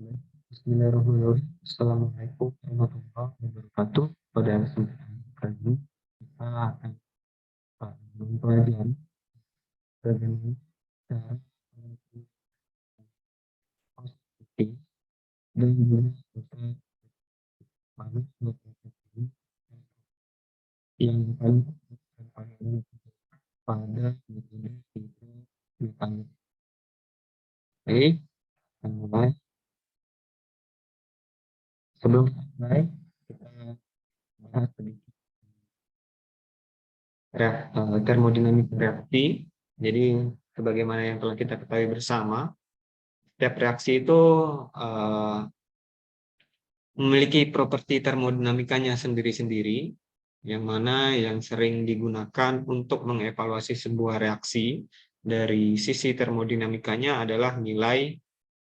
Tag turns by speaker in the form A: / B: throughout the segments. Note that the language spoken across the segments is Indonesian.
A: Bismillahirrahmanirrahim. Assalamualaikum warahmatullahi wabarakatuh. Pada kesempatan kali ini kita akan mempelajari bagaimana cara menentukan positif dan juga kita mana ini yang paling dan paling pada metode itu ditanya. Oke, kita mulai. Sebelum mulai, kita bahas sedikit termodinamika reaksi. Jadi, sebagaimana yang telah kita ketahui bersama, setiap reaksi itu memiliki properti termodinamikanya sendiri-sendiri, yang mana yang sering digunakan untuk mengevaluasi sebuah reaksi dari sisi termodinamikanya adalah nilai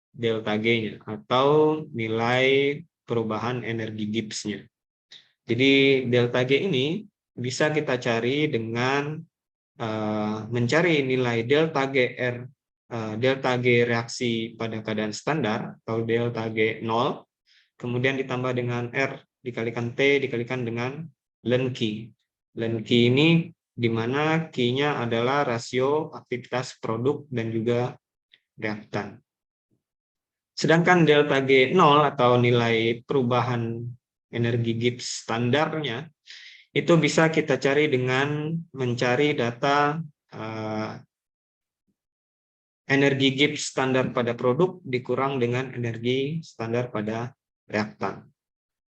A: delta G-nya atau nilai perubahan energi Gibbs-nya. Jadi delta G ini bisa kita cari dengan mencari nilai delta G reaksi pada keadaan standar atau delta G 0, kemudian ditambah dengan R dikalikan T dikalikan dengan ln Q. Ln Q ini di mana Q-nya adalah rasio aktivitas produk dan juga reaktan. Sedangkan delta G 0 atau nilai perubahan energi Gibbs standarnya itu bisa kita cari dengan mencari data energi Gibbs standar pada produk dikurang dengan energi standar pada reaktan.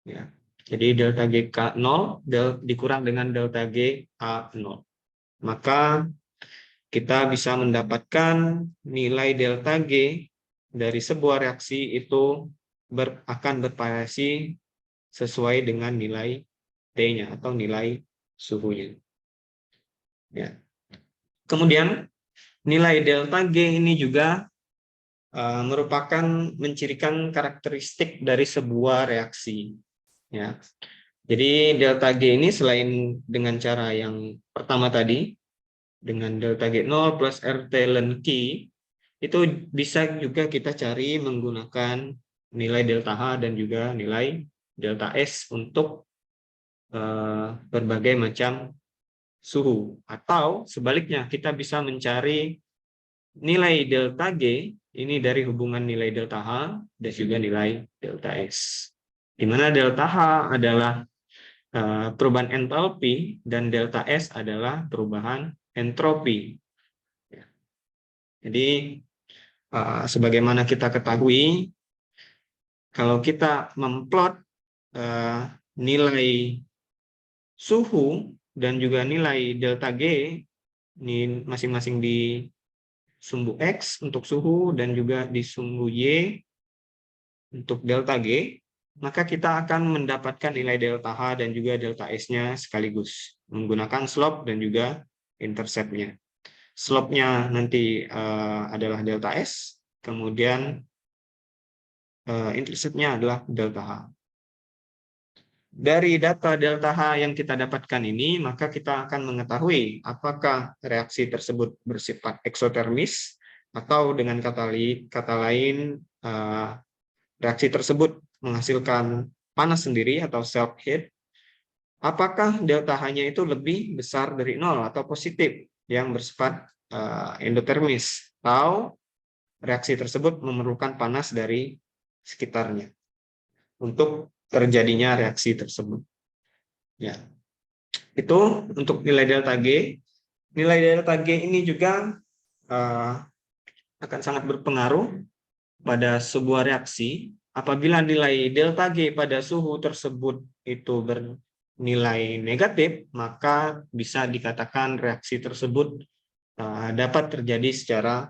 A: Ya. Jadi delta G K 0 dikurang dengan delta G A 0. Maka kita bisa mendapatkan nilai delta G dari sebuah reaksi itu akan bervariasi sesuai dengan nilai T-nya atau nilai suhunya. Ya. Kemudian nilai delta G ini juga merupakan mencirikan karakteristik dari sebuah reaksi. Ya. Jadi delta G ini selain dengan cara yang pertama tadi, dengan delta G 0 plus RT ln Q, itu bisa juga kita cari menggunakan nilai delta H dan juga nilai delta S untuk berbagai macam suhu. Atau sebaliknya, kita bisa mencari nilai delta G ini dari hubungan nilai delta H dan juga nilai delta S. Di mana delta H adalah perubahan entalpi dan delta S adalah perubahan entropi. Jadi, sebagaimana kita ketahui, kalau kita memplot nilai suhu dan juga nilai delta G ini masing-masing di sumbu X untuk suhu dan juga di sumbu Y untuk delta G, maka kita akan mendapatkan nilai delta H dan juga delta S-nya sekaligus menggunakan slope dan juga intercept-nya. Slope-nya nanti adalah delta S, kemudian intercept-nya adalah delta H. Dari data delta H yang kita dapatkan ini, maka kita akan mengetahui apakah reaksi tersebut bersifat eksotermis atau dengan kata lain reaksi tersebut menghasilkan panas sendiri atau self heat. Apakah delta H-nya itu lebih besar dari 0 atau positif yang bersifat endotermis, atau reaksi tersebut memerlukan panas dari sekitarnya untuk terjadinya reaksi tersebut. Ya, itu untuk nilai delta G. Nilai delta G ini juga akan sangat berpengaruh pada sebuah reaksi. Apabila nilai delta G pada suhu tersebut itu bernilai negatif, maka bisa dikatakan reaksi tersebut dapat terjadi secara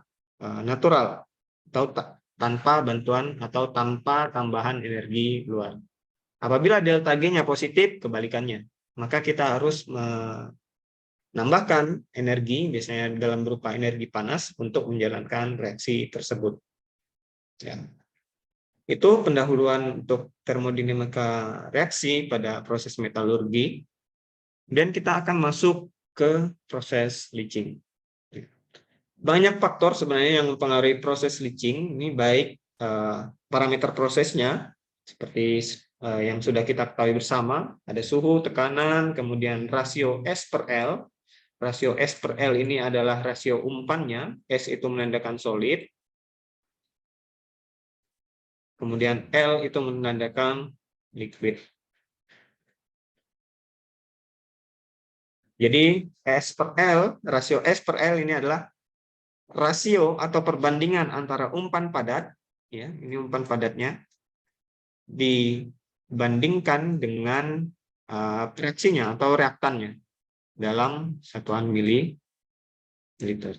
A: natural atau tanpa bantuan atau tanpa tambahan energi luar. Apabila delta G-nya positif, kebalikannya. Maka kita harus menambahkan energi, biasanya dalam berupa energi panas, untuk menjalankan reaksi tersebut. Ya. Itu pendahuluan untuk termodinamika reaksi pada proses metalurgi. Dan kita akan masuk ke proses leaching. Banyak faktor sebenarnya yang mempengaruhi proses leaching, ini baik parameter prosesnya seperti yang sudah kita ketahui bersama, ada suhu, tekanan, kemudian rasio S per L. Rasio S per L ini adalah rasio umpannya, S itu menandakan solid, kemudian L itu menandakan liquid. Jadi S per L, rasio S per L ini adalah rasio atau perbandingan antara umpan padat, ya, ini umpan padatnya, dibandingkan dengan fraksinya atau reaktannya dalam satuan mililiter.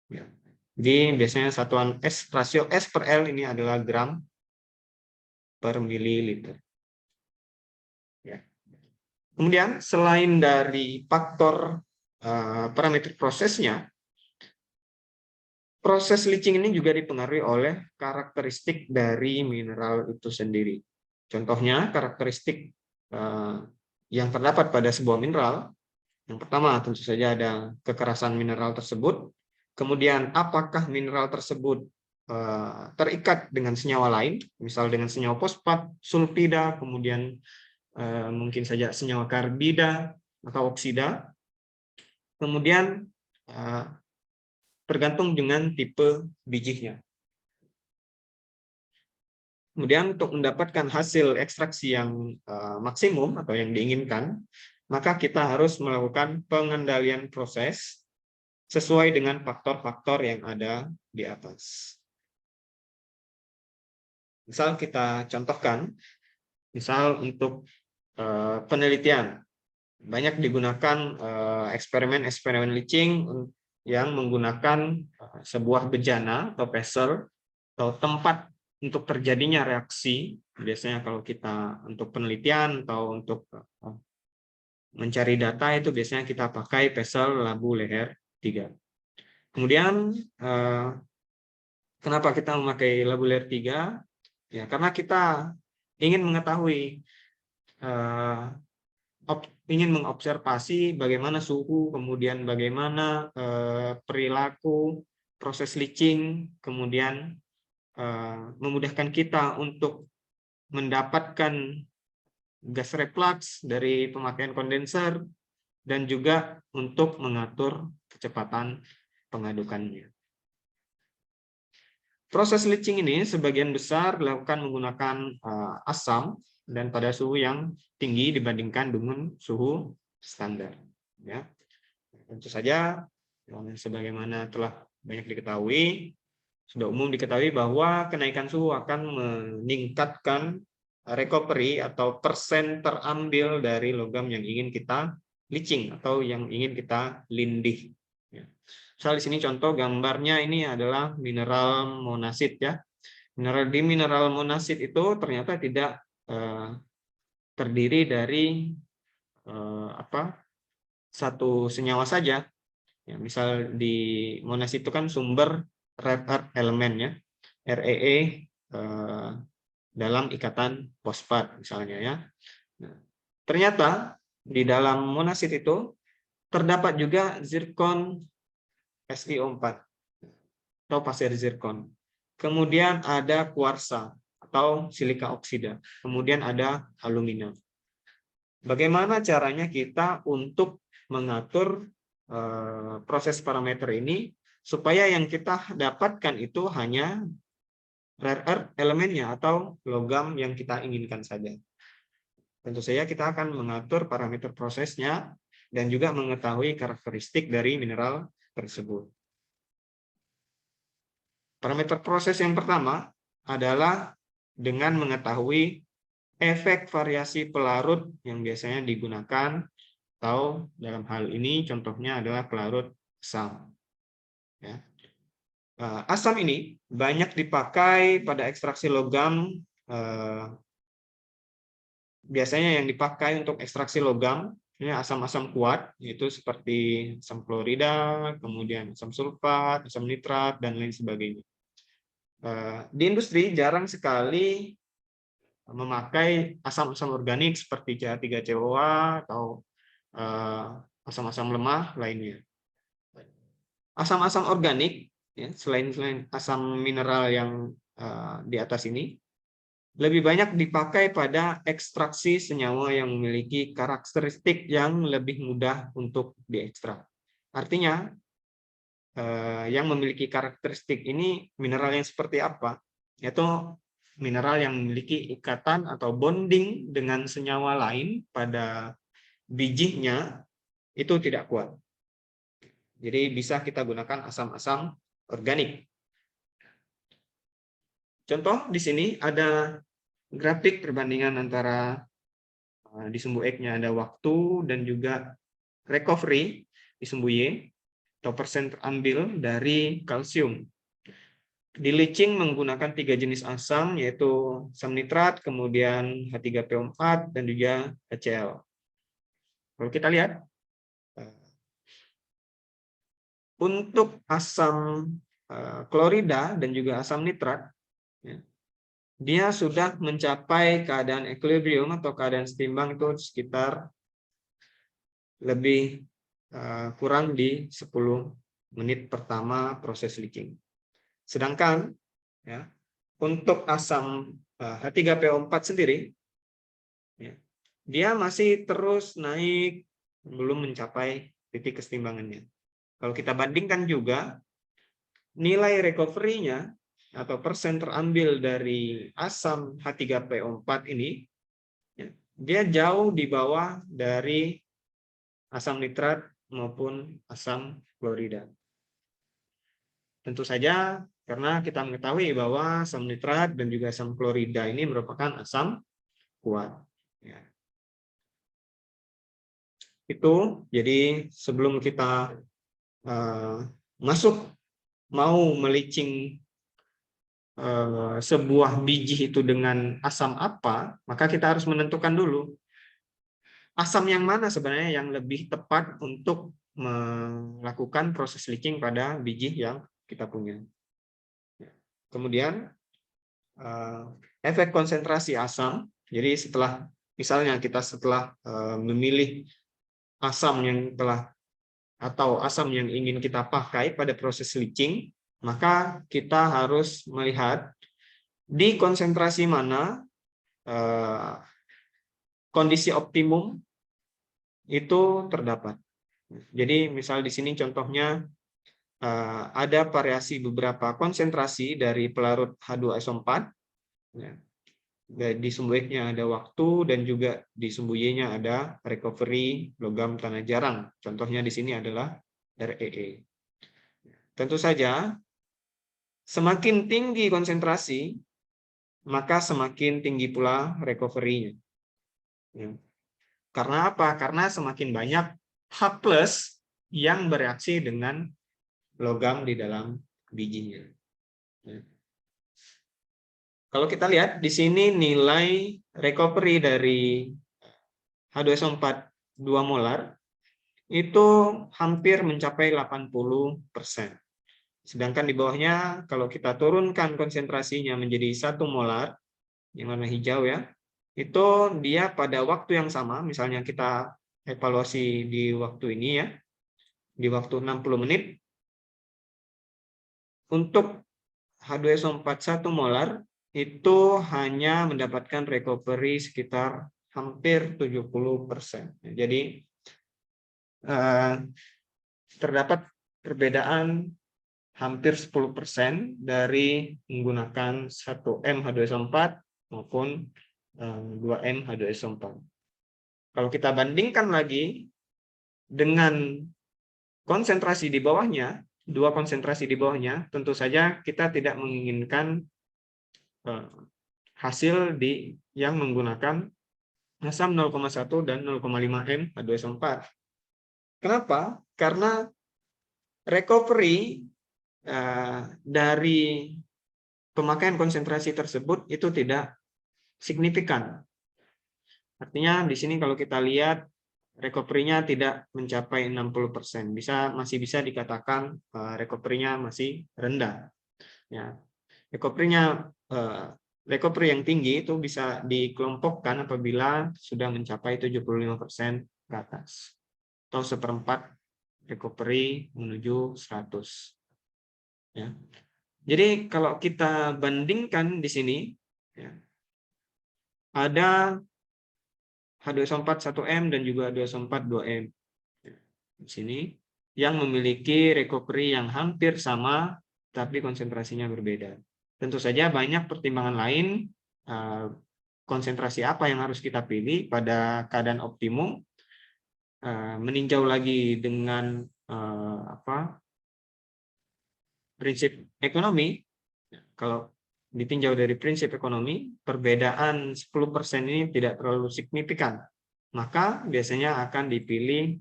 A: Ya. Jadi biasanya satuan rasio S per L ini adalah gram per mililiter. Ya. Kemudian selain dari faktor parameter prosesnya, proses leaching ini juga dipengaruhi oleh karakteristik dari mineral itu sendiri. Contohnya karakteristik yang terdapat pada sebuah mineral. Yang pertama tentu saja ada kekerasan mineral tersebut. Kemudian apakah mineral tersebut terikat dengan senyawa lain, misal dengan senyawa fosfat, sulfida, kemudian mungkin saja senyawa karbida atau oksida. Kemudian tergantung dengan tipe bijinya. Kemudian untuk mendapatkan hasil ekstraksi yang maksimum atau yang diinginkan, maka kita harus melakukan pengendalian proses sesuai dengan faktor-faktor yang ada di atas. Misal kita contohkan, misal untuk penelitian, banyak digunakan eksperimen-eksperimen leaching yang menggunakan sebuah bejana atau vessel atau tempat untuk terjadinya reaksi. Biasanya kalau kita untuk penelitian atau untuk mencari data itu biasanya kita pakai vessel labu leher 3. Kemudian kenapa kita memakai labu leher 3? Ya, karena kita ingin mengetahui ingin mengobservasi bagaimana suhu, kemudian bagaimana perilaku proses leaching, kemudian memudahkan kita untuk mendapatkan gas reflux dari pemakaian kondenser dan juga untuk mengatur kecepatan pengadukannya. Proses leaching ini sebagian besar dilakukan menggunakan asam dan pada suhu yang tinggi dibandingkan dengan suhu standar. Ya. Tentu saja, sebagaimana telah banyak diketahui, sudah umum diketahui bahwa kenaikan suhu akan meningkatkan recovery atau persen terambil dari logam yang ingin kita leaching atau yang ingin kita lindih. Misal di sini contoh gambarnya ini adalah mineral monasit ya. Mineral monasit itu ternyata tidak terdiri dari satu senyawa saja. Ya, misal di monasit itu kan sumber rare earth elemennya, REE dalam ikatan fosfat misalnya ya. Nah, ternyata di dalam monasit itu terdapat juga zirkon SiO4 atau pasir zirkon. Kemudian ada kuarsa atau silika oksida. Kemudian ada alumina. Bagaimana caranya kita untuk mengatur proses parameter ini supaya yang kita dapatkan itu hanya rare earth elemennya atau logam yang kita inginkan saja. Tentu saja kita akan mengatur parameter prosesnya dan juga mengetahui karakteristik dari mineral tersebut. Parameter proses yang pertama adalah dengan mengetahui efek variasi pelarut yang biasanya digunakan, atau dalam hal ini contohnya adalah pelarut asam. Ya. Asam ini banyak dipakai pada ekstraksi logam. Biasanya yang dipakai untuk ekstraksi logam ini asam-asam kuat, yaitu seperti asam klorida, kemudian asam sulfat, asam nitrat, dan lain sebagainya. Di industri jarang sekali memakai asam-asam organik seperti CH3COA atau asam-asam lemah lainnya. Asam-asam organik, ya, selain asam mineral yang di atas ini lebih banyak dipakai pada ekstraksi senyawa yang memiliki karakteristik yang lebih mudah untuk diekstrak. Artinya, yang memiliki karakteristik ini mineral yang seperti apa? Yaitu mineral yang memiliki ikatan atau bonding dengan senyawa lain pada bijinya itu tidak kuat. Jadi bisa kita gunakan asam-asam organik. Contoh di sini ada grafik perbandingan antara di sumbu X-nya ada waktu dan juga recovery di sumbu Y atau persen terambil dari kalsium. Di leaching menggunakan 3 jenis asam yaitu asam nitrat, kemudian H3PO4 dan juga HCl. Kalau kita lihat untuk asam klorida dan juga asam nitrat, dia sudah mencapai keadaan equilibrium atau keadaan setimbang itu sekitar lebih kurang di 10 menit pertama proses leaching. Sedangkan ya, untuk asam H3PO4 sendiri, ya, dia masih terus naik, belum mencapai titik kesetimbangannya. Kalau kita bandingkan juga, nilai recovery-nya atau persen terambil dari asam H3PO4 ini, ya, dia jauh di bawah dari asam nitrat maupun asam klorida. Tentu saja karena kita mengetahui bahwa asam nitrat dan juga asam klorida ini merupakan asam kuat. Ya. Itu jadi sebelum kita mau melicing sebuah biji itu dengan asam apa, maka kita harus menentukan dulu asam yang mana sebenarnya yang lebih tepat untuk melakukan proses leaching pada biji yang kita punya. Kemudian efek konsentrasi asam. Jadi misalnya kita setelah memilih asam yang asam yang ingin kita pakai pada proses leaching, maka kita harus melihat di konsentrasi mana kondisi optimum itu terdapat. Jadi misal di sini contohnya ada variasi beberapa konsentrasi dari pelarut H2SO4. Ya. Di sumbu X-nya ada waktu dan juga di sumbu Y-nya ada recovery logam tanah jarang. Contohnya di sini adalah REE. Tentu saja semakin tinggi konsentrasi, maka semakin tinggi pula recovery-nya. Ya. Karena apa? Karena semakin banyak H+ yang bereaksi dengan logam di dalam bijinya. Ya. Kalau kita lihat di sini nilai recovery dari H2SO4 2 molar itu hampir mencapai 80%. Sedangkan di bawahnya kalau kita turunkan konsentrasinya menjadi 1 molar, yang warna hijau ya, itu dia pada waktu yang sama, misalnya kita evaluasi di waktu ini ya, di waktu 60 menit, untuk H2SO4 1 molar itu hanya mendapatkan recovery sekitar hampir 70%. Jadi terdapat perbedaan hampir 10% dari menggunakan 1M H2SO4 maupun 2M H2SO4. Kalau kita bandingkan lagi dengan konsentrasi di bawahnya, dua konsentrasi di bawahnya, tentu saja kita tidak menginginkan hasil yang menggunakan asam 0,1 dan 0,5 M H2SO4. Kenapa? Karena recovery dari pemakaian konsentrasi tersebut itu tidak signifikan. Artinya di sini kalau kita lihat recovery-nya tidak mencapai 60%. Masih bisa dikatakan recovery-nya masih rendah. Ya. Recovery yang tinggi itu bisa dikelompokkan apabila sudah mencapai 75% ke atas. Atau seperempat recovery menuju 100. Ya. Jadi kalau kita bandingkan di sini, ya, ada H2SO4 1M dan juga H2SO4 2M. Di sini yang memiliki recovery yang hampir sama, tapi konsentrasinya berbeda. Tentu saja banyak pertimbangan lain, konsentrasi apa yang harus kita pilih pada keadaan optimum, meninjau lagi dengan prinsip ekonomi. Kalau ditinjau dari prinsip ekonomi, perbedaan 10% ini tidak terlalu signifikan. Maka biasanya akan dipilih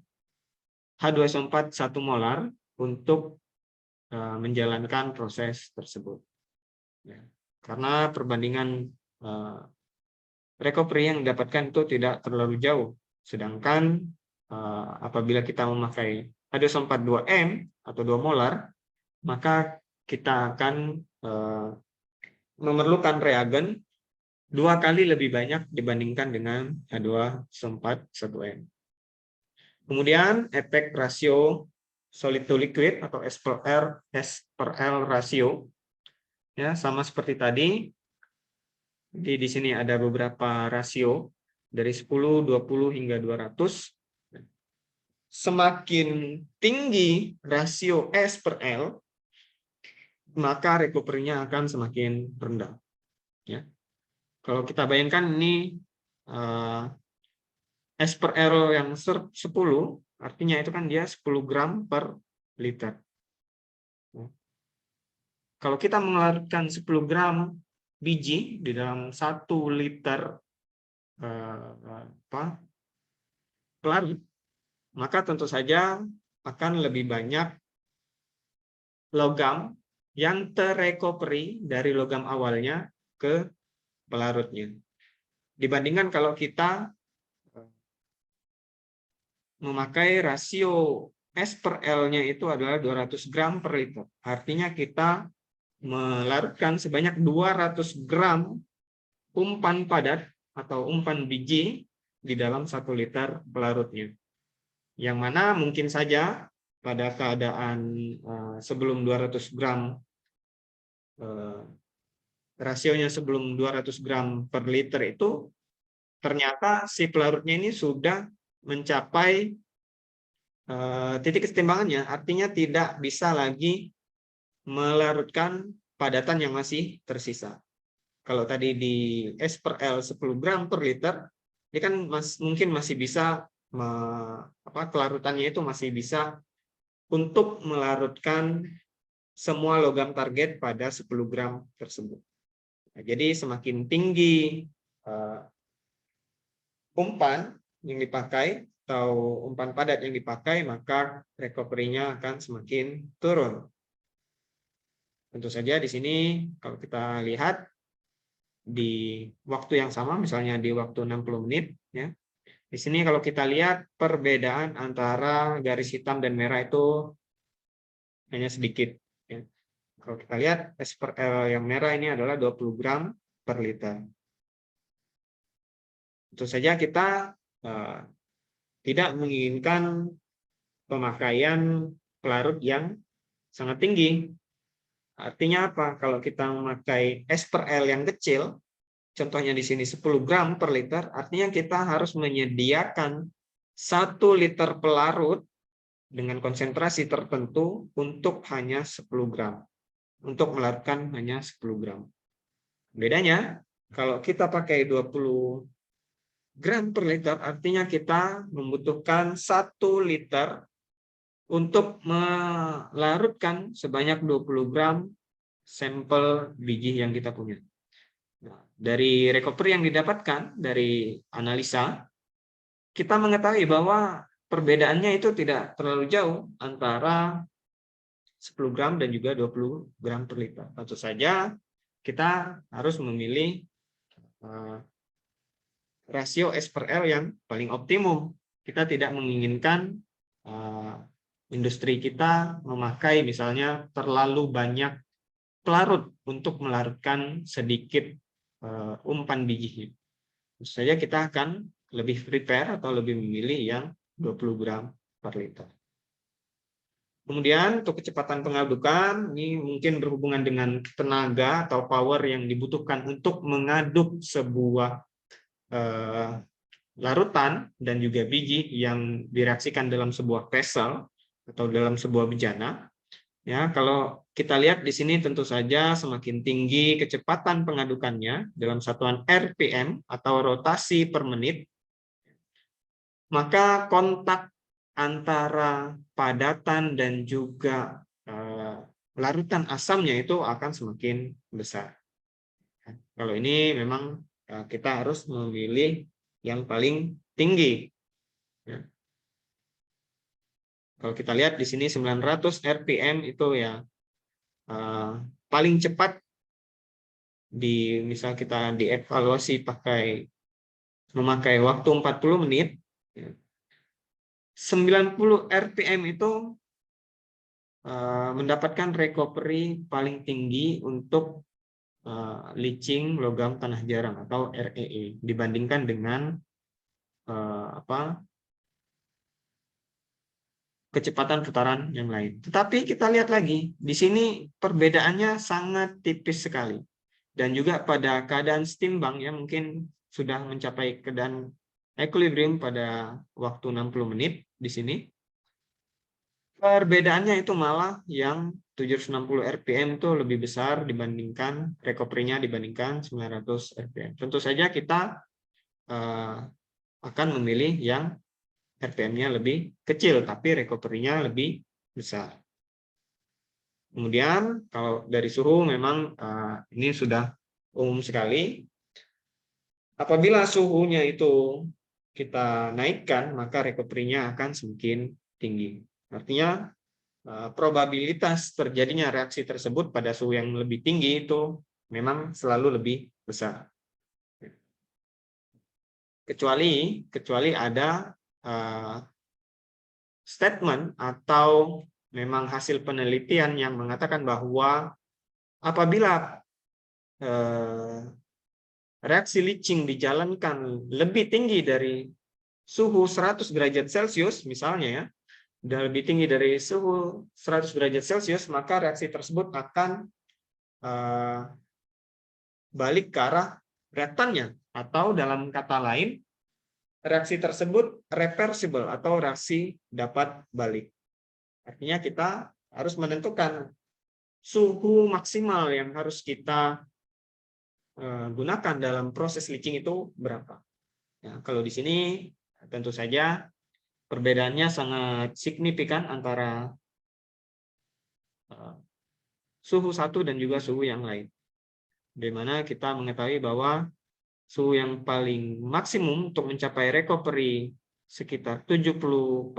A: H2SO4 1 molar untuk menjalankan proses tersebut. Ya. Karena perbandingan recovery yang didapatkan itu tidak terlalu jauh. Sedangkan apabila kita memakai H2SO4 2M atau 2 molar, maka kita akan memerlukan reagen 2 kali lebih banyak dibandingkan dengan H2SO4 1M. Kemudian efek rasio solid to liquid atau S/L rasio, ya sama seperti tadi. Di sini ada beberapa rasio dari 10, 20 hingga 200. Semakin tinggi rasio S/L, maka recovery-nya akan semakin rendah. Ya. Kalau kita bayangkan ini S/L yang 10, artinya itu kan dia 10 gram per liter. Kalau kita mengeluarkan 10 gram biji di dalam 1 liter pelarut, maka tentu saja akan lebih banyak logam yang terrecovery dari logam awalnya ke pelarutnya. Dibandingkan kalau kita memakai rasio S/L-nya itu adalah 200 gram per liter. Artinya kita melarutkan sebanyak 200 gram umpan padat atau umpan biji di dalam 1 liter pelarutnya. Yang mana mungkin saja pada keadaan sebelum 200 gram, rasionya sebelum 200 gram per liter itu, ternyata si pelarutnya ini sudah mencapai titik kesetimbangannya, artinya tidak bisa lagi melarutkan padatan yang masih tersisa. Kalau tadi di S/L 10 gram per liter, ini kan mungkin masih bisa, kelarutannya itu masih bisa untuk melarutkan semua logam target pada 10 gram tersebut. Nah, jadi semakin tinggi umpan yang dipakai atau umpan padat yang dipakai, maka recovery-nya akan semakin turun. Tentu saja di sini kalau kita lihat di waktu yang sama, misalnya di waktu 60 menit, ya. Di sini kalau kita lihat perbedaan antara garis hitam dan merah itu hanya sedikit. Ya. Kalau kita lihat S/L yang merah ini adalah 20 gram per liter. Tentu saja kita tidak menginginkan pemakaian pelarut yang sangat tinggi. Artinya apa? Kalau kita memakai S/L yang kecil, contohnya di sini 10 gram per liter, artinya kita harus menyediakan 1 liter pelarut dengan konsentrasi tertentu untuk hanya 10 gram. Untuk melarutkan hanya 10 gram. Bedanya, kalau kita pakai 20 gram per liter, artinya kita membutuhkan 1 liter untuk melarutkan sebanyak 20 gram sampel biji yang kita punya. Nah, dari recovery yang didapatkan dari analisa, kita mengetahui bahwa perbedaannya itu tidak terlalu jauh antara 10 gram dan juga 20 gram per liter. Tentu saja kita harus memilih rasio S/L yang paling optimum. Kita tidak menginginkan industri kita memakai misalnya terlalu banyak pelarut untuk melarutkan sedikit umpan biji. Tentu saja kita akan lebih prepare atau lebih memilih yang 20 gram per liter. Kemudian untuk kecepatan pengadukan, ini mungkin berhubungan dengan tenaga atau power yang dibutuhkan untuk mengaduk sebuah larutan dan juga biji yang direaksikan dalam sebuah vessel atau dalam sebuah bejana. Ya, kalau kita lihat di sini tentu saja semakin tinggi kecepatan pengadukannya dalam satuan RPM atau rotasi per menit, maka kontak antara padatan dan juga larutan asamnya itu akan semakin besar. Kalau ini memang kita harus memilih yang paling tinggi. Ya. Kalau kita lihat di sini 900 RPM itu ya paling cepat misal kita dievaluasi memakai waktu 40 menit, 90 RPM itu mendapatkan recovery paling tinggi untuk leaching logam tanah jarang atau REE dibandingkan dengan kecepatan putaran yang lain. Tetapi kita lihat lagi, di sini perbedaannya sangat tipis sekali. Dan juga pada keadaan setimbang ya mungkin sudah mencapai keadaan equilibrium pada waktu 60 menit di sini. Perbedaannya itu malah yang 760 RPM itu lebih besar dibandingkan recovery-nya dibandingkan 900 RPM. Tentu saja kita akan memilih yang RPM-nya lebih kecil, tapi recovery-nya lebih besar. Kemudian kalau dari suhu memang ini sudah umum sekali. Apabila suhunya itu kita naikkan, maka recovery-nya akan semakin tinggi. Artinya probabilitas terjadinya reaksi tersebut pada suhu yang lebih tinggi itu memang selalu lebih besar. Kecuali ada statement atau memang hasil penelitian yang mengatakan bahwa apabila reaksi leaching dijalankan lebih tinggi dari suhu 100 derajat Celcius misalnya ya, dan lebih tinggi dari suhu 100 derajat Celcius, maka reaksi tersebut akan balik ke arah reaktannya, atau dalam kata lain reaksi tersebut reversible atau reaksi dapat balik. Artinya kita harus menentukan suhu maksimal yang harus kita gunakan dalam proses leaching itu berapa. Ya, kalau di sini tentu saja perbedaannya sangat signifikan antara suhu satu dan juga suhu yang lain. Di mana kita mengetahui bahwa suhu yang paling maksimum untuk mencapai recovery sekitar 70%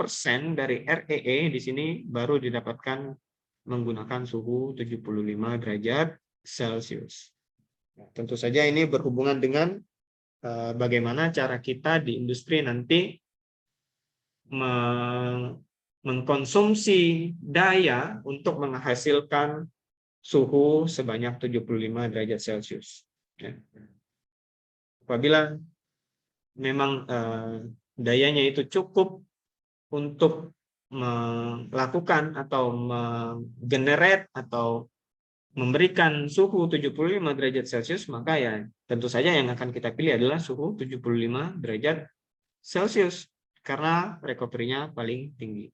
A: dari REE di sini baru didapatkan menggunakan suhu 75 derajat Celcius. Nah, tentu saja ini berhubungan dengan bagaimana cara kita di industri nanti mengkonsumsi daya untuk menghasilkan suhu sebanyak 75 derajat Celcius. Ya. Apabila memang dayanya itu cukup untuk melakukan atau menggenerate atau memberikan suhu 75 derajat Celcius, maka ya tentu saja yang akan kita pilih adalah suhu 75 derajat Celcius karena recovery-nya paling tinggi.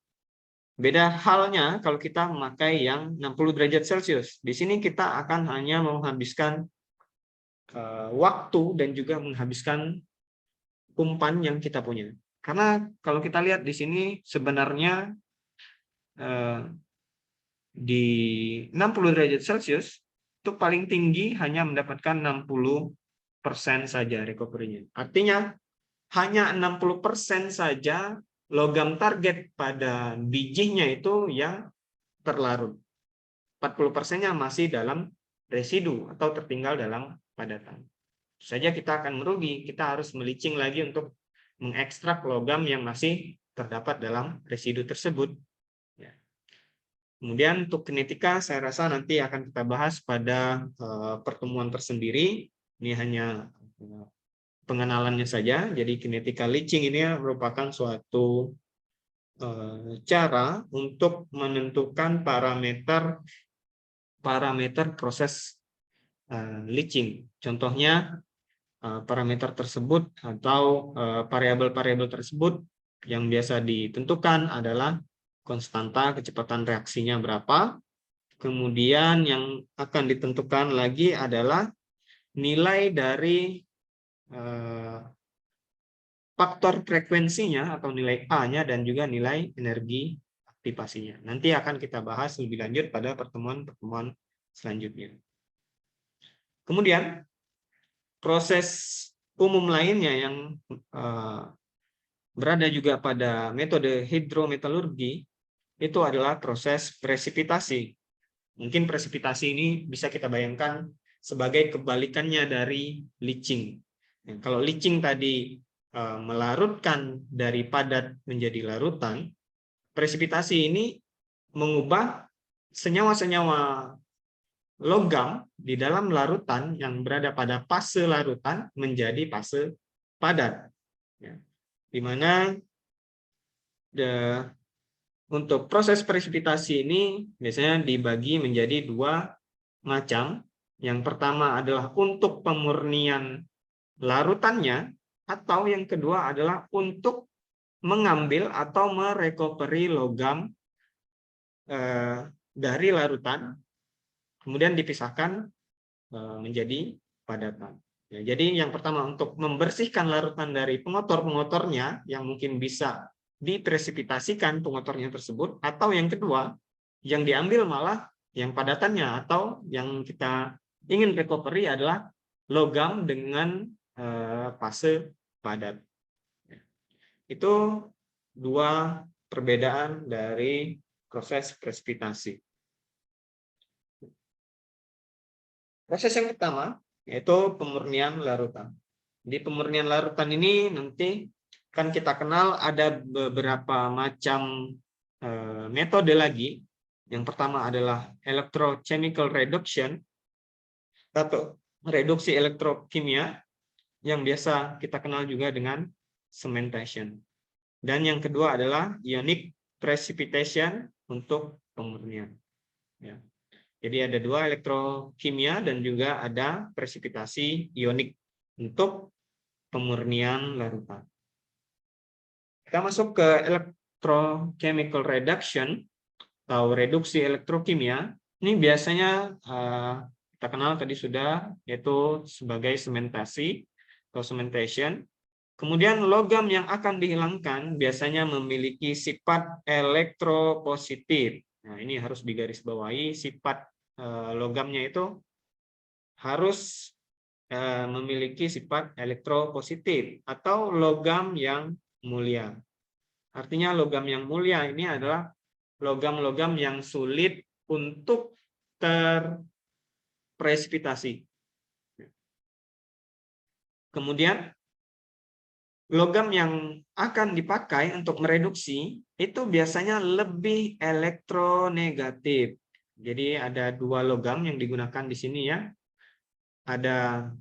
A: Beda halnya kalau kita memakai yang 60 derajat Celcius. Di sini kita akan hanya menghabiskan waktu dan juga menghabiskan umpan yang kita punya. Karena kalau kita lihat di sini sebenarnya di 60 derajat Celcius itu paling tinggi hanya mendapatkan 60% saja recovery-nya. Artinya hanya 60% saja logam target pada bijinya itu yang terlarut. 40%-nya masih dalam residu atau tertinggal dalam padatan. Saja kita akan merugi, kita harus melicing lagi untuk mengekstrak logam yang masih terdapat dalam residu tersebut. Ya. Kemudian untuk kinetika saya rasa nanti akan kita bahas pada pertemuan tersendiri. Ini hanya pengenalannya saja. Jadi kinetika leaching ini merupakan suatu cara untuk menentukan parameter proses leaching. Contohnya parameter tersebut atau variabel-variabel tersebut yang biasa ditentukan adalah konstanta kecepatan reaksinya berapa. Kemudian yang akan ditentukan lagi adalah nilai dari faktor frekuensinya atau nilai A-nya dan juga nilai energi aktivasinya. Nanti akan kita bahas lebih lanjut pada pertemuan-pertemuan selanjutnya. Kemudian proses umum lainnya yang berada juga pada metode hidrometalurgi itu adalah proses presipitasi. Mungkin presipitasi ini bisa kita bayangkan sebagai kebalikannya dari leaching. Kalau leaching tadi melarutkan dari padat menjadi larutan, presipitasi ini mengubah senyawa-senyawa logam di dalam larutan yang berada pada fase larutan menjadi fase padat. Di mana untuk proses presipitasi ini biasanya dibagi menjadi dua macam. Yang pertama adalah untuk pemurnian larutannya, atau yang kedua adalah untuk mengambil atau merecovery logam dari larutan, kemudian dipisahkan menjadi padatan. Ya, jadi yang pertama untuk membersihkan larutan dari pengotor-pengotornya yang mungkin bisa dipresipitasikan pengotornya tersebut, atau yang kedua yang diambil malah yang padatannya, atau yang kita ingin recovery adalah logam dengan fase padat. Itu dua perbedaan dari proses presipitasi. Proses yang pertama yaitu pemurnian larutan. Di pemurnian larutan ini nanti kan kita kenal ada beberapa macam metode lagi. Yang pertama adalah electrochemical reduction atau reduksi elektrokimia yang biasa kita kenal juga dengan cementation. Dan yang kedua adalah ionic precipitation untuk pemurnian. Ya. Jadi ada dua, elektrokimia dan juga ada presipitasi ionik untuk pemurnian larutan. Kita masuk ke electrochemical reduction atau reduksi elektrokimia. Ini biasanya kita kenal tadi sudah, yaitu sebagai sementasi atau cementation. Kemudian logam yang akan dihilangkan biasanya memiliki sifat elektropositif. Nah, ini harus digarisbawahi, sifat logamnya itu harus memiliki sifat elektropositif atau logam yang mulia. Artinya logam yang mulia ini adalah logam-logam yang sulit untuk terpresipitasi. Kemudian logam yang akan dipakai untuk mereduksi itu biasanya lebih elektronegatif. Jadi ada dua logam yang digunakan di sini ya. Ada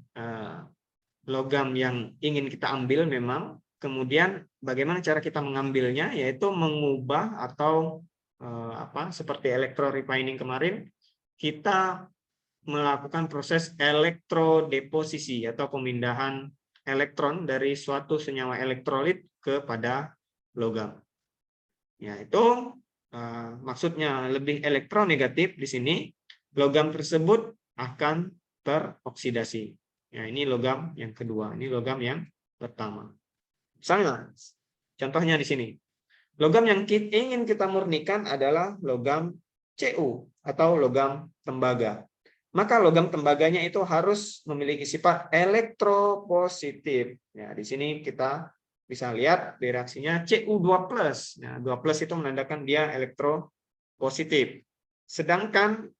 A: logam yang ingin kita ambil memang. Kemudian bagaimana cara kita mengambilnya, yaitu mengubah atau seperti electrorefining kemarin, kita melakukan proses elektrodeposisi atau pemindahan elektron dari suatu senyawa elektrolit kepada logam. Ya, itu maksudnya lebih elektronegatif di sini. Logam tersebut akan teroksidasi. Ya, ini logam yang kedua, ini logam yang pertama. Misalnya, contohnya di sini. Logam yang ingin kita murnikan adalah logam Cu atau logam tembaga. Maka logam tembaganya itu harus memiliki sifat elektropositif. Ya, di sini kita bisa lihat di reaksinya Cu2+. Nah, 2+ itu menandakan dia elektropositif. Sedangkan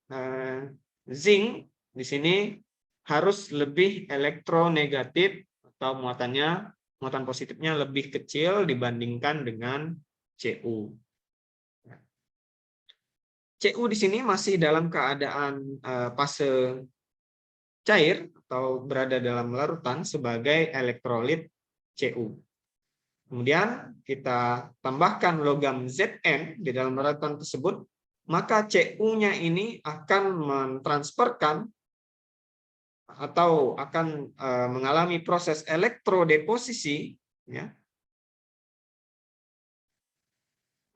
A: zinc di sini harus lebih elektronegatif atau muatan positifnya lebih kecil dibandingkan dengan Cu. Cu di sini masih dalam keadaan fase cair atau berada dalam larutan sebagai elektrolit Cu. Kemudian kita tambahkan logam Zn di dalam larutan tersebut, maka Cu-nya ini akan mentransferkan atau akan mengalami proses elektrodeposisi, ya.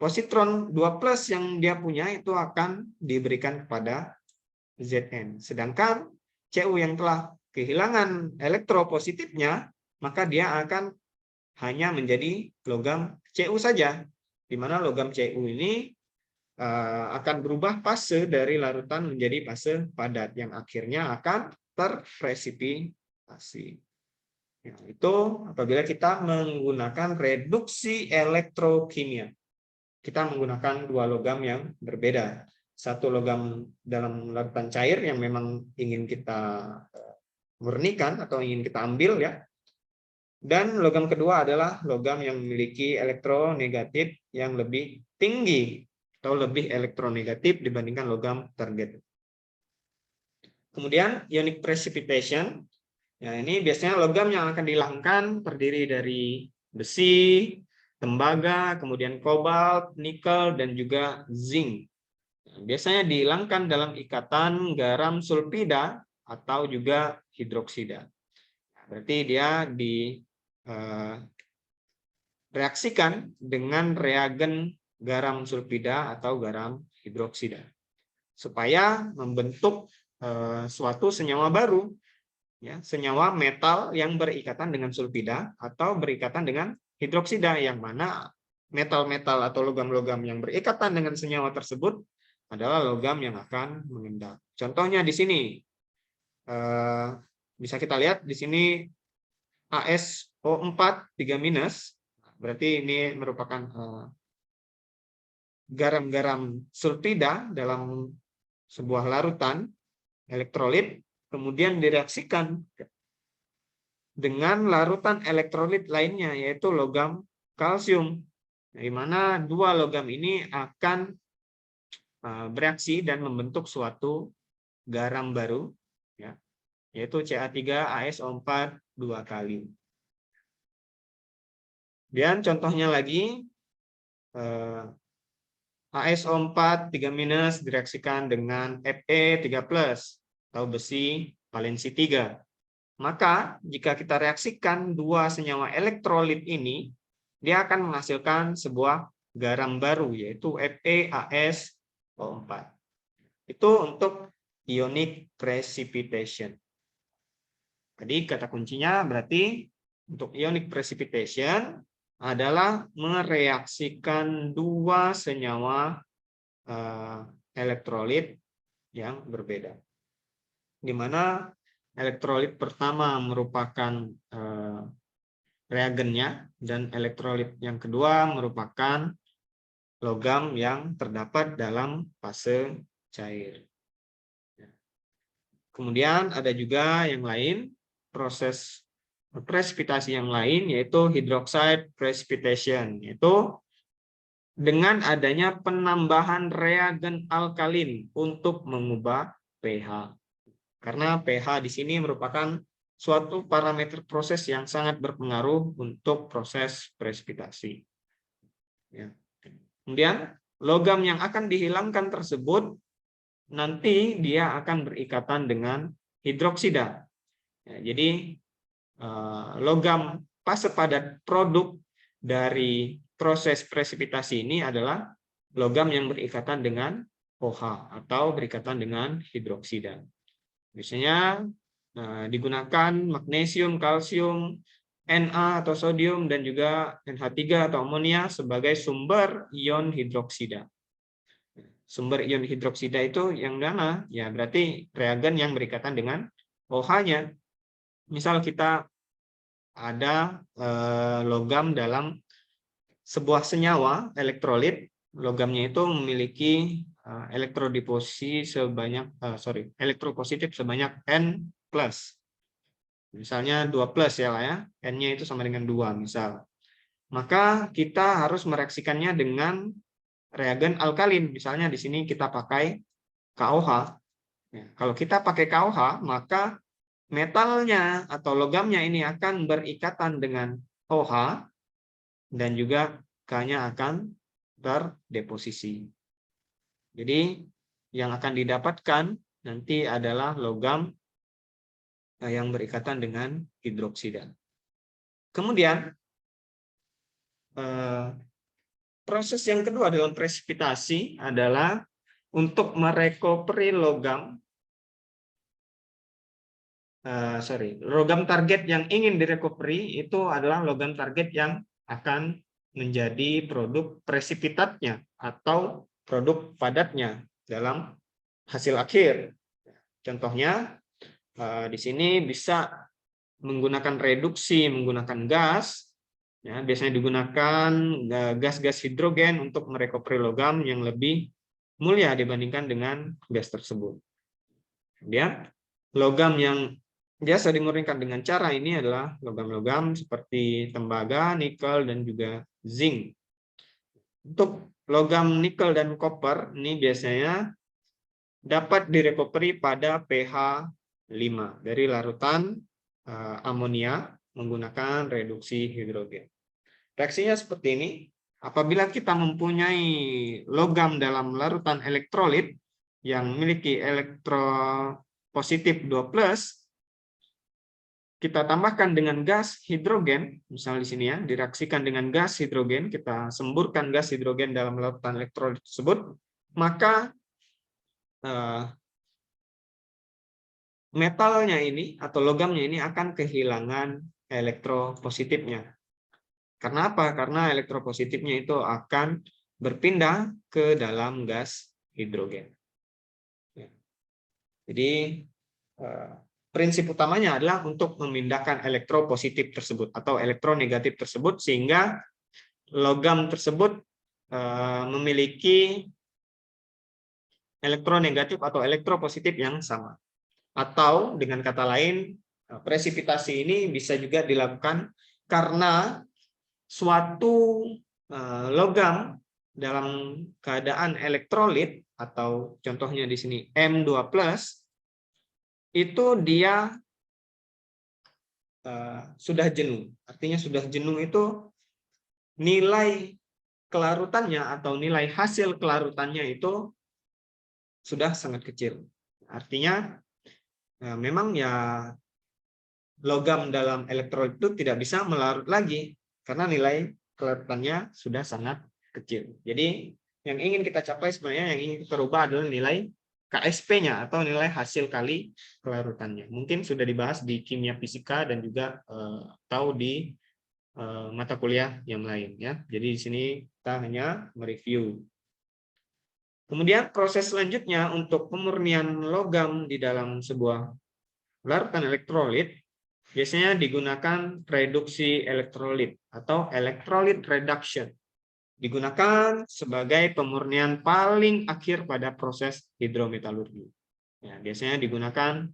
A: Positron 2+ yang dia punya itu akan diberikan kepada Zn. Sedangkan Cu yang telah kehilangan elektropositifnya, maka dia akan hanya menjadi logam Cu saja, di mana logam Cu ini akan berubah fase dari larutan menjadi fase padat yang akhirnya akan terpresipitasi. Ya, itu apabila kita menggunakan reduksi elektrokimia. Kita menggunakan dua logam yang berbeda. Satu logam dalam larutan cair yang memang ingin kita murnikan atau ingin kita ambil, ya. Dan logam kedua adalah logam yang memiliki elektronegatif yang lebih tinggi atau lebih elektronegatif dibandingkan logam target. Kemudian ionic precipitation. Ya, ini biasanya logam yang akan dihilangkan terdiri dari besi, tembaga, kemudian kobalt, nikel, dan juga zinc. Biasanya dihilangkan dalam ikatan garam sulfida atau juga hidroksida. Berarti dia direaksikan dengan reagen garam sulfida atau garam hidroksida supaya membentuk suatu senyawa baru, ya, senyawa metal yang berikatan dengan sulfida atau berikatan dengan hidroksida, yang mana metal-metal atau logam-logam yang berikatan dengan senyawa tersebut adalah logam yang akan mengendap. Contohnya di sini bisa kita lihat di sini ASO4 3-, berarti ini merupakan garam-garam sulfida dalam sebuah larutan elektrolit, kemudian direaksikan dengan larutan elektrolit lainnya, yaitu logam kalsium, di mana dua logam ini akan bereaksi dan membentuk suatu garam baru, ya, yaitu Ca3ASO4 2 kali. Dan contohnya lagi, ASO4 3- direaksikan dengan Fe3+ atau besi valensi 3. Maka jika kita reaksikan dua senyawa elektrolit ini, dia akan menghasilkan sebuah garam baru, yaitu FeASO4. Itu untuk ionic precipitation. Jadi kata kuncinya berarti untuk ionic precipitation adalah mereaksikan dua senyawa elektrolit yang berbeda, di mana elektrolit pertama merupakan reagennya dan elektrolit yang kedua merupakan logam yang terdapat dalam fase cair. Kemudian ada juga yang lain, proses presipitasi yang lain, yaitu hydroxide precipitation, yaitu dengan adanya penambahan reagen alkalin untuk mengubah pH. Karena pH di sini merupakan suatu parameter proses yang sangat berpengaruh untuk proses presipitasi. Ya. Kemudian logam yang akan dihilangkan tersebut nanti dia akan berikatan dengan hidroksida. Ya, jadi logam fase padat produk dari proses presipitasi ini adalah logam yang berikatan dengan OH atau berikatan dengan hidroksida. Biasanya digunakan magnesium, kalsium, Na atau sodium, dan juga NH3 atau amonia sebagai sumber ion hidroksida. Sumber ion hidroksida itu yang mana? Ya berarti reagen yang berikatan dengan OH-nya. Misal kita ada logam dalam sebuah senyawa elektrolit, logamnya itu memiliki elektropositif sebanyak N+. Misalnya 2+ ya lah ya, N-nya itu sama dengan 2 misal. Maka kita harus mereaksikannya dengan reagen alkalin. Misalnya di sini kita pakai KOH. Ya, kalau kita pakai KOH, maka metalnya atau logamnya ini akan berikatan dengan OH dan juga K-nya akan terdeposisi. Jadi yang akan didapatkan nanti adalah logam yang berikatan dengan hidroksida. Kemudian proses yang kedua dalam presipitasi adalah untuk merecovery logam logam target yang ingin direcovery itu adalah logam target yang akan menjadi produk presipitatnya atau produk padatnya dalam hasil akhir. Contohnya di sini bisa menggunakan reduksi menggunakan gas. Ya, biasanya digunakan gas-gas hidrogen untuk merecovery logam yang lebih mulia dibandingkan dengan gas tersebut. Kemudian logam yang biasa dimurnikan dengan cara ini adalah logam-logam seperti tembaga, nikel, dan juga zinc. Untuk logam nikel dan koper ini biasanya dapat direcovery pada pH 5 dari larutan amonia menggunakan reduksi hidrogen. Reaksinya seperti ini. Apabila kita mempunyai logam dalam larutan elektrolit yang memiliki elektropositif 2+, kita tambahkan dengan gas hidrogen, misalnya di sini ya, direaksikan dengan gas hidrogen, kita semburkan gas hidrogen dalam larutan elektrolit tersebut, maka metalnya ini atau logamnya ini akan kehilangan elektropositifnya. Karena apa? Karena elektropositifnya itu akan berpindah ke dalam gas hidrogen. Jadi prinsip utamanya adalah untuk memindahkan elektropositif tersebut atau elektronegatif tersebut sehingga logam tersebut memiliki elektronegatif atau elektropositif yang sama. Atau dengan kata lain, presipitasi ini bisa juga dilakukan karena suatu logam dalam keadaan elektrolit atau contohnya di sini M2+, itu dia sudah jenuh. Artinya sudah jenuh itu nilai kelarutannya atau nilai hasil kelarutannya itu sudah sangat kecil. Artinya memang ya logam dalam elektrolit itu tidak bisa melarut lagi karena nilai kelarutannya sudah sangat kecil. Jadi yang ingin kita capai sebenarnya yang ingin kita rubah adalah nilai KSP-nya atau nilai hasil kali kelarutannya. Mungkin sudah dibahas di kimia fisika dan juga tahu di mata kuliah yang lain ya. Jadi di sini kita hanya mereview. Kemudian proses selanjutnya untuk pemurnian logam di dalam sebuah larutan elektrolit biasanya digunakan reduksi elektrolit atau electrolyte reduction. Digunakan sebagai pemurnian paling akhir pada proses hidrometalurgi. Ya, biasanya digunakan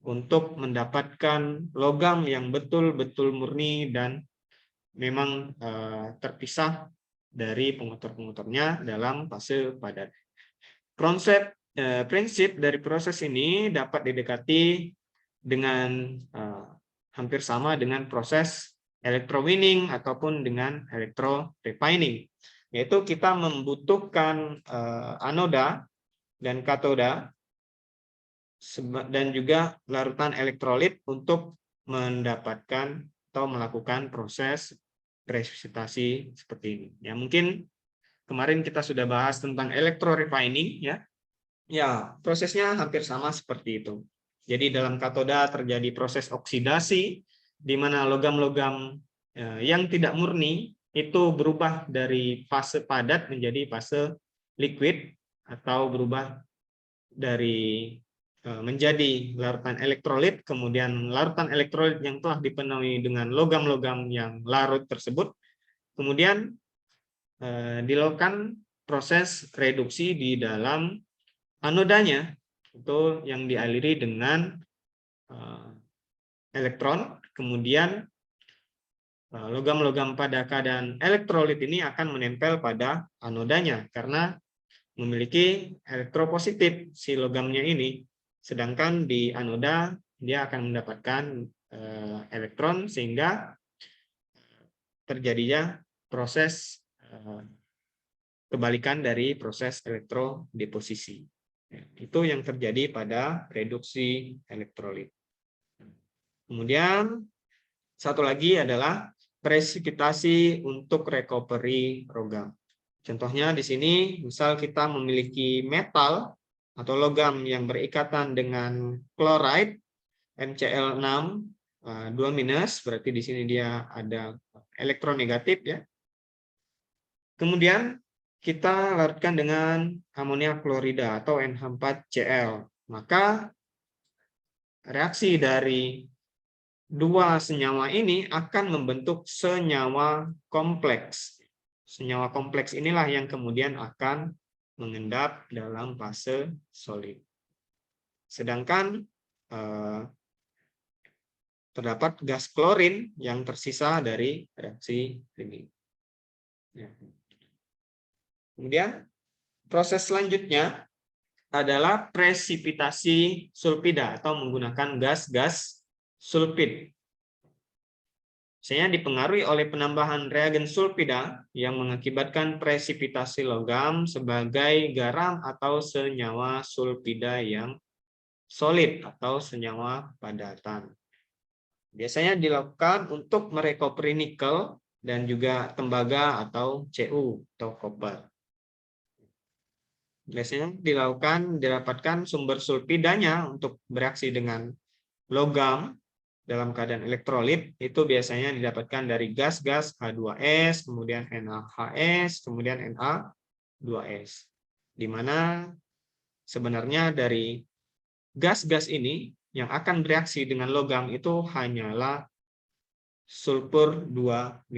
A: untuk mendapatkan logam yang betul-betul murni dan memang terpisah dari pengukur-pengukurnya dalam fase padat. Prinsip dari proses ini dapat didekati dengan hampir sama dengan proses electrowinning ataupun dengan electrorefining, yaitu kita membutuhkan anoda dan katoda dan juga larutan elektrolit untuk mendapatkan atau melakukan proses presipitasi seperti ini. Ya, mungkin kemarin kita sudah bahas tentang electrorefining ya. Ya, prosesnya hampir sama seperti itu. Jadi dalam katoda terjadi proses oksidasi di mana logam-logam yang tidak murni itu berubah dari fase padat menjadi fase liquid atau berubah dari menjadi larutan elektrolit, kemudian larutan elektrolit yang telah dipenuhi dengan logam-logam yang larut tersebut, kemudian dilakukan proses reduksi di dalam anodanya, itu yang dialiri dengan elektron, kemudian logam-logam pada keadaan elektrolit ini akan menempel pada anodanya karena memiliki elektropositif si logamnya ini. Sedangkan di anoda dia akan mendapatkan elektron sehingga terjadinya proses kebalikan dari proses elektrodeposisi. Itu yang terjadi pada reduksi elektrolit. Kemudian satu lagi adalah presipitasi untuk recovery logam. Contohnya di sini, misal kita memiliki metal atau logam yang berikatan dengan chloride MCl6 2-, berarti di sini dia ada elektronegatif ya. Kemudian kita larutkan dengan amonia klorida atau NH4Cl. Maka reaksi dari dua senyawa ini akan membentuk senyawa kompleks. Senyawa kompleks inilah yang kemudian akan mengendap dalam fase solid. Sedangkan terdapat gas klorin yang tersisa dari reaksi ini. Kemudian proses selanjutnya adalah presipitasi sulfida atau menggunakan gas-gas sulfid. Misalnya dipengaruhi oleh penambahan reagen sulfida yang mengakibatkan presipitasi logam sebagai garam atau senyawa sulfida yang solid atau senyawa padatan. Biasanya dilakukan untuk merecovery nikel dan juga tembaga atau Cu atau koper. Biasanya didapatkan sumber sulfidanya untuk bereaksi dengan logam dalam keadaan elektrolit, itu biasanya didapatkan dari gas-gas H2S, kemudian NaHS, kemudian Na2S. Di mana sebenarnya dari gas-gas ini yang akan bereaksi dengan logam itu hanyalah sulfur 2-.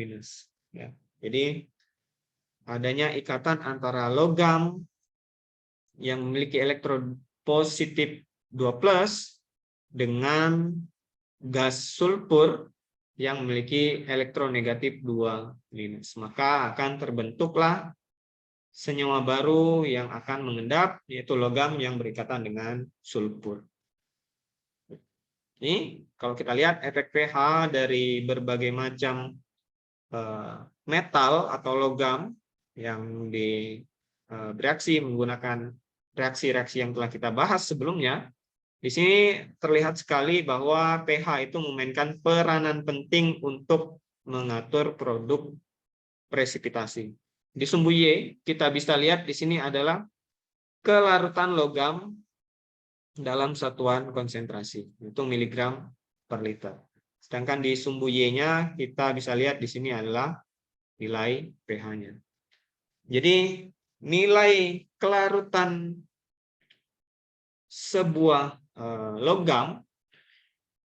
A: Ya. Jadi adanya ikatan antara logam yang memiliki elektron positif 2+ dengan gas sulfur yang memiliki elektronegatif 2-. Maka akan terbentuklah senyawa baru yang akan mengendap, yaitu logam yang berikatan dengan sulfur. Ini kalau kita lihat efek pH dari berbagai macam metal atau logam yang bereaksi menggunakan reaksi-reaksi yang telah kita bahas sebelumnya, di sini terlihat sekali bahwa pH itu memainkan peranan penting untuk mengatur produk presipitasi. Di sumbu Y kita bisa lihat di sini adalah kelarutan logam dalam satuan konsentrasi, itu miligram per liter. Sedangkan di sumbu Y-nya kita bisa lihat di sini adalah nilai pH-nya. Jadi nilai kelarutan sebuah logam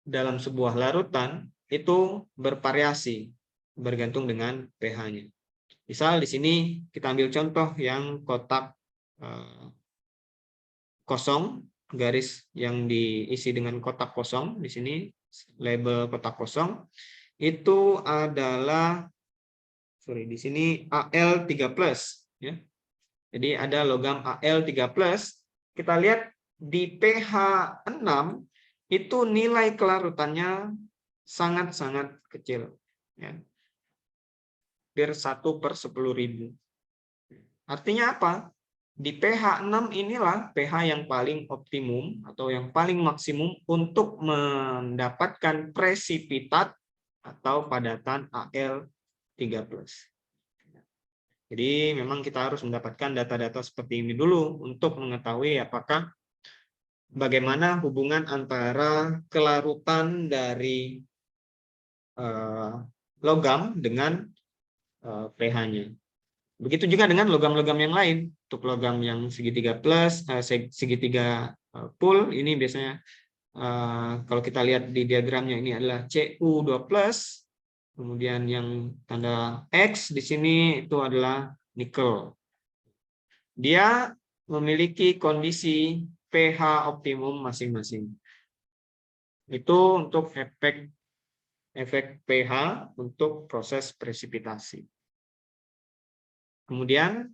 A: dalam sebuah larutan itu bervariasi bergantung dengan pH-nya. Misal di sini kita ambil contoh yang kotak kosong, garis yang diisi dengan kotak kosong, di sini label kotak kosong itu adalah di sini Al3+, ya. Jadi ada logam Al3+, kita lihat di pH 6 itu nilai kelarutannya sangat-sangat kecil, ya. Hampir 1/10.000. Artinya apa? Di pH 6 inilah pH yang paling optimum atau yang paling maksimum untuk mendapatkan presipitat atau padatan Al3+. Jadi memang kita harus mendapatkan data-data seperti ini dulu untuk mengetahui apakah bagaimana hubungan antara kelarutan dari logam dengan pH-nya. Begitu juga dengan logam-logam yang lain. Untuk logam yang segitiga plus, segitiga full, ini biasanya kalau kita lihat di diagramnya ini adalah Cu2+, kemudian yang tanda X di sini itu adalah nikel. Dia memiliki kondisi pH optimum masing-masing. Itu untuk efek pH untuk proses presipitasi. Kemudian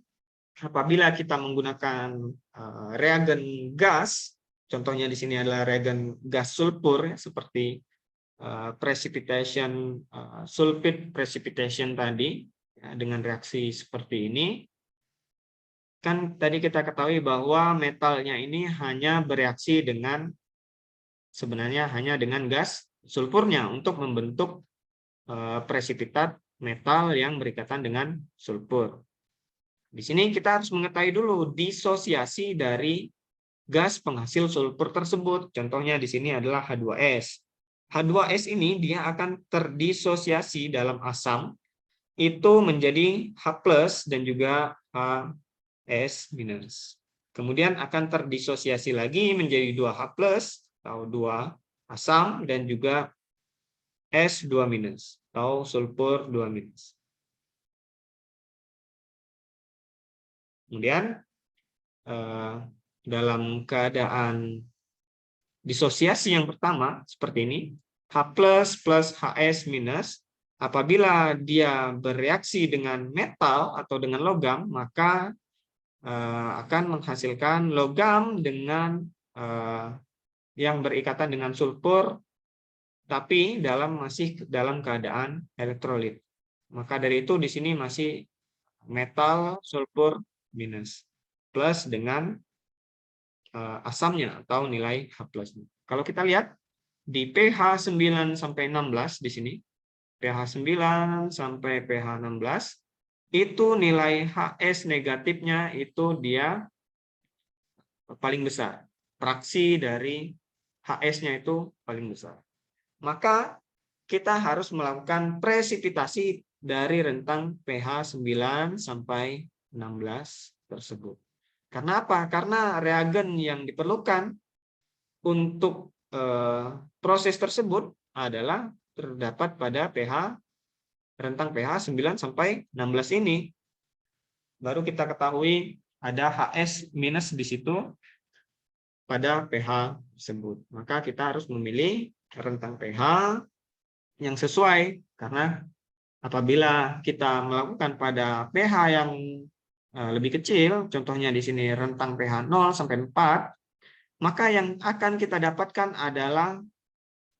A: apabila kita menggunakan reagen gas, contohnya di sini adalah reagen gas sulfur, ya, seperti precipitation sulfide precipitation tadi, Ya, dengan reaksi seperti ini, kan tadi kita ketahui bahwa metalnya ini hanya bereaksi dengan sebenarnya hanya dengan gas sulfurnya untuk membentuk presipitat metal yang berikatan dengan sulfur. Di sini kita harus mengetahui dulu disosiasi dari gas penghasil sulfur tersebut. Contohnya di sini adalah H2S. H2S ini dia akan terdisosiasi dalam asam itu menjadi H+ dan juga H-. Kemudian akan terdisosiasi lagi menjadi 2H+ atau 2 asam dan juga S2- atau sulfur 2-. Kemudian dalam keadaan disosiasi yang pertama seperti ini, H+ plus HS-, apabila dia bereaksi dengan metal atau dengan logam, maka akan menghasilkan logam dengan yang berikatan dengan sulfur, tapi masih dalam keadaan elektrolit. Maka dari itu di sini masih metal sulfur minus plus dengan asamnya atau nilai H+. Kalau kita lihat di pH 9 sampai 16 di sini, pH 9 sampai pH 16 itu nilai HS negatifnya itu dia paling besar. Fraksi dari HS-nya itu paling besar. Maka kita harus melakukan presipitasi dari rentang pH 9 sampai 16 tersebut. Karena apa? Karena reagen yang diperlukan untuk proses tersebut adalah terdapat pada rentang pH 9 sampai 16 ini. Baru kita ketahui ada HS- di situ pada pH tersebut. Maka kita harus memilih rentang pH yang sesuai, karena apabila kita melakukan pada pH yang lebih kecil, contohnya di sini rentang pH 0 sampai 4, maka yang akan kita dapatkan adalah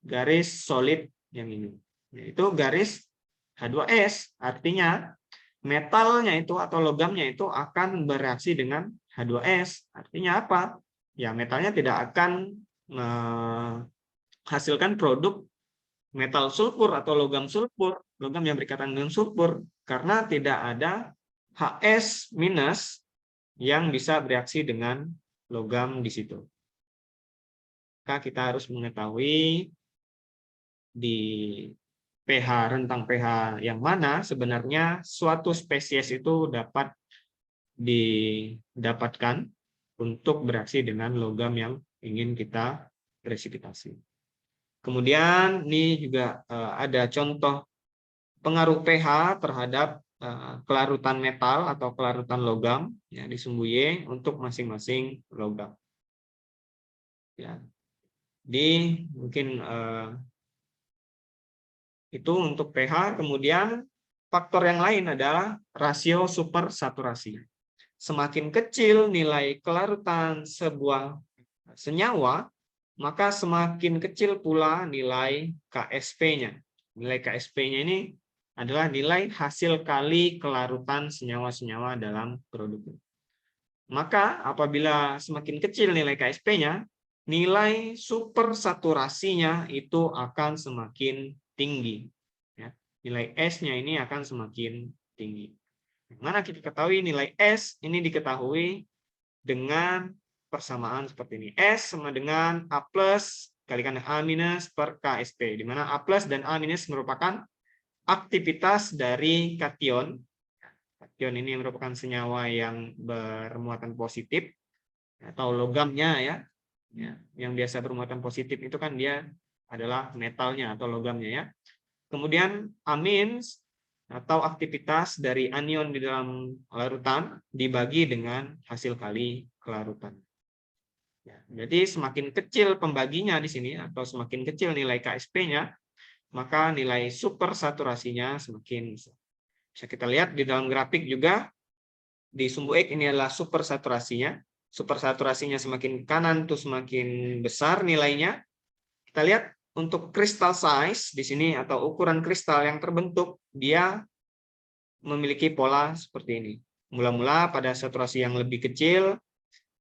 A: garis solid yang ini, yaitu garis H2S. Artinya metalnya itu atau logamnya itu akan bereaksi dengan H2S. Artinya apa? Ya, metalnya tidak akan menghasilkan produk metal sulfur atau logam yang berikatan dengan sulfur, karena tidak ada HS- yang bisa bereaksi dengan logam di situ. Maka kita harus mengetahui di rentang pH yang mana sebenarnya suatu spesies itu dapat didapatkan untuk bereaksi dengan logam yang ingin kita presipitasi. Kemudian ini juga ada contoh pengaruh pH terhadap kelarutan metal atau kelarutan logam ya, di sumbu Y untuk masing-masing logam. Ya. Mungkin itu untuk pH. Kemudian faktor yang lain adalah rasio supersaturasi. Semakin kecil nilai kelarutan sebuah senyawa, maka semakin kecil pula nilai KSP-nya. Nilai KSP-nya ini adalah nilai hasil kali kelarutan senyawa-senyawa dalam produk. Maka apabila semakin kecil nilai KSP-nya, nilai supersaturasinya itu akan semakin tinggi. Ya, nilai S-nya ini akan semakin tinggi. Mana kita ketahui nilai S ini diketahui dengan persamaan seperti ini. S sama dengan A+ kalikan A- per KSP, di mana A+ dan A- merupakan aktivitas dari kation. Kation ini merupakan senyawa yang bermuatan positif atau logamnya ya. Yang biasa bermuatan positif itu kan dia adalah metalnya atau logamnya ya. Kemudian amins atau aktivitas dari anion di dalam larutan dibagi dengan hasil kali kelarutan. Ya, jadi semakin kecil pembaginya di sini atau semakin kecil nilai KSP-nya, maka nilai supersaturasinya semakin besar. Bisa kita lihat di dalam grafik juga di sumbu X ini adalah supersaturasinya. Supersaturasinya semakin kanan tuh semakin besar nilainya. Kita lihat untuk crystal size di sini atau ukuran kristal yang terbentuk, dia memiliki pola seperti ini. Mula-mula pada saturasi yang lebih kecil,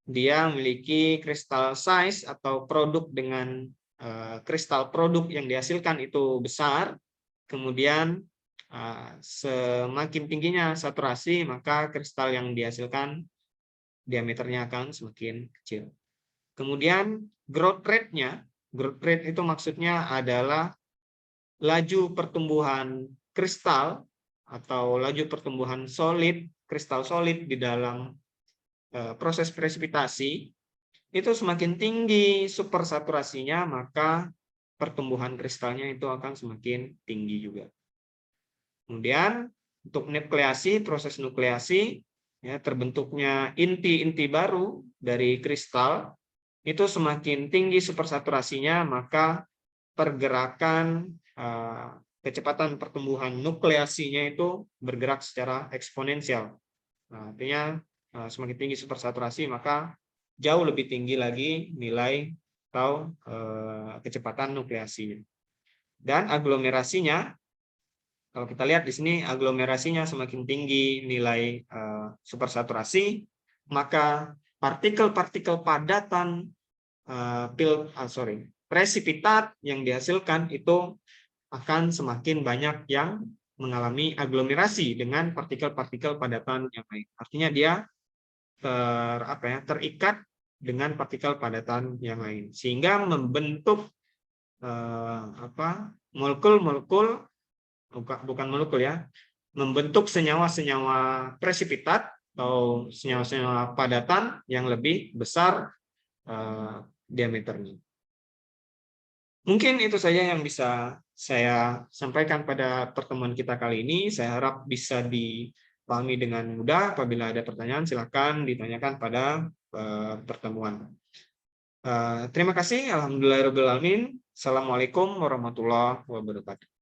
A: dia memiliki kristal size atau produk dengan kristal produk yang dihasilkan itu besar. Kemudian semakin tingginya saturasi, maka kristal yang dihasilkan diameternya akan semakin kecil. Kemudian growth rate-nya, growth rate itu maksudnya adalah laju pertumbuhan kristal atau laju pertumbuhan solid, kristal solid di dalam proses presipitasi. Itu semakin tinggi supersaturasinya, maka pertumbuhan kristalnya itu akan semakin tinggi juga. Kemudian untuk nukleasi, proses nukleasi, ya, terbentuknya inti-inti baru dari kristal, itu semakin tinggi supersaturasinya, maka pergerakan kecepatan pertumbuhan nukleasinya itu bergerak secara eksponensial. Nah, artinya semakin tinggi supersaturasi, maka jauh lebih tinggi lagi nilai atau kecepatan nukleasinya. Dan aglomerasinya, kalau kita lihat di sini aglomerasinya semakin tinggi nilai supersaturasi, maka partikel-partikel padatan presipitat yang dihasilkan itu akan semakin banyak yang mengalami aglomerasi dengan partikel-partikel padatan yang lain. Artinya dia terikat dengan partikel padatan yang lain, sehingga membentuk molekul-molekul, bukan molekul ya, membentuk senyawa-senyawa presipitat atau senyawa-senyawa padatan yang lebih besar diameternya. Mungkin itu saja yang bisa saya sampaikan pada pertemuan kita kali ini. Saya harap bisa dipahami dengan mudah. Apabila ada pertanyaan, silakan ditanyakan pada pertemuan. Terima kasih. Alhamdulillahirabbil alamin. Assalamualaikum warahmatullahi wabarakatuh.